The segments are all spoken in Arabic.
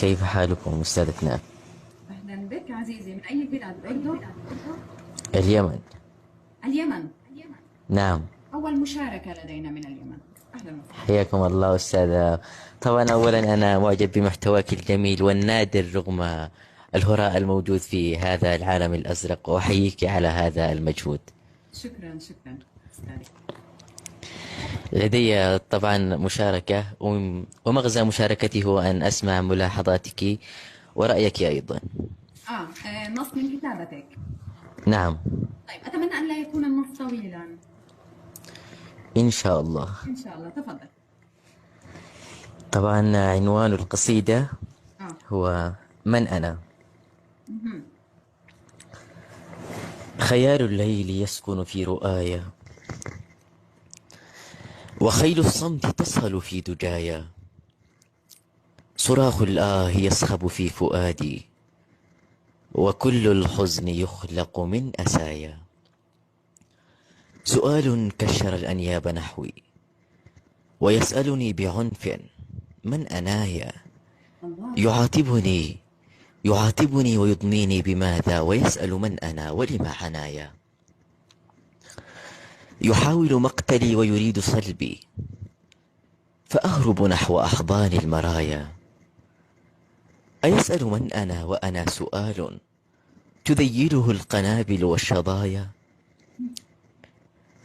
كيف حالكم أستاذتنا؟ أهلا بك عزيزي، من أي بلاد؟ الأردن؟ اليمن. اليمن. نعم. أول مشاركة لدينا من اليمن. أهلا وسهلا. حياكم الله أستاذة. طبعا أولا أنا معجب بمحتواك الجميل والنادر رغم الهراء الموجود في هذا العالم الأزرق، وأحييك على هذا المجهود. شكرا شكرا أستاذي. لدي طبعا مشاركة، ومغزى مشاركتي هو أن أسمع ملاحظاتك ورأيك أيضا. نص من كتابتك. نعم. طيب، أتمنى أن لا يكون النص طويلا. إن شاء الله. إن شاء الله، تفضل. طبعا عنوان القصيدة هو من أنا. مهم. خيال الليل يسكن في رؤاي، وخيل الصمت تصهل في دجايا، صراخ الآه يصخب في فؤادي، وكل الحزن يخلق من أسايا. سؤال كشر الأنياب نحوي، ويسألني بعنف من أنايا. يعاتبني ويضنيني بماذا، ويسأل من أنا ولم عنايا. يحاول مقتلي ويريد صلبي، فأهرب نحو أحضان المرايا. أيسأل من أنا وأنا سؤال تذيله القنابل والشظايا.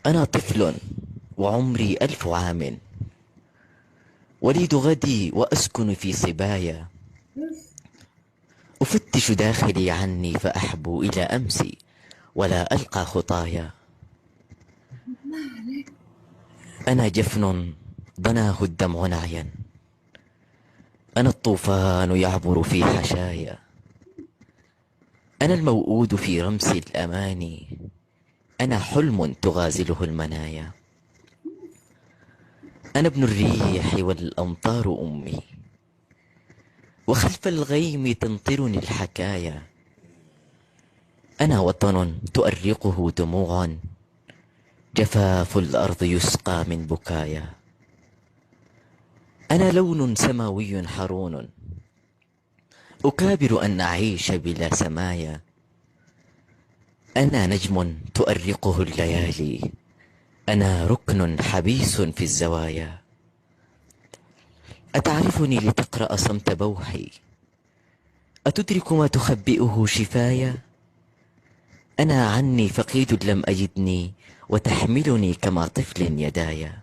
أنا طفل وعمري 1000 عام، وليد غدي وأسكن في صبايا. أفتش داخلي عني فأحبو إلى أمسي، ولا ألقى خطايا. أنا جفن ضناه الدمع نعيا، أنا الطوفان يعبر في حشايا. أنا الموؤود في رمس الأماني، أنا حلم تغازله المنايا. أنا ابن الريح والأمطار أمي، وخلف الغيم تمطرني الحكايا. أنا وطن تؤرقه دموع، جفاف الأرض يسقى من بكايا. أنا لون سماوي حرون، أكابر أن أعيش بلا سمايا. أنا نجم تؤرقه الليالي، أنا ركن حبيس في الزوايا. أتعرفني لتقرأ صمت بوحي، أتدرك ما تخبئه شفايا. أنا عني فقيد لم أجدني، وتحملني كما طفل يدايا.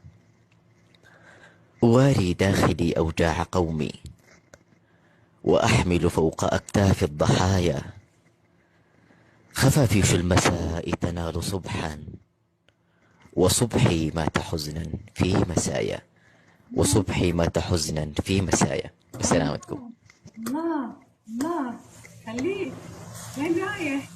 أواري داخلي أوجاع قومي، وأحمل فوق أكتاف الضحايا. خفافيش المساء تنال صبحا، وصبحي مات حزنا في مسايا. وصبحي مات حزنا في مسايا. بسلامتكم. الله الله، خليك. وين رايح؟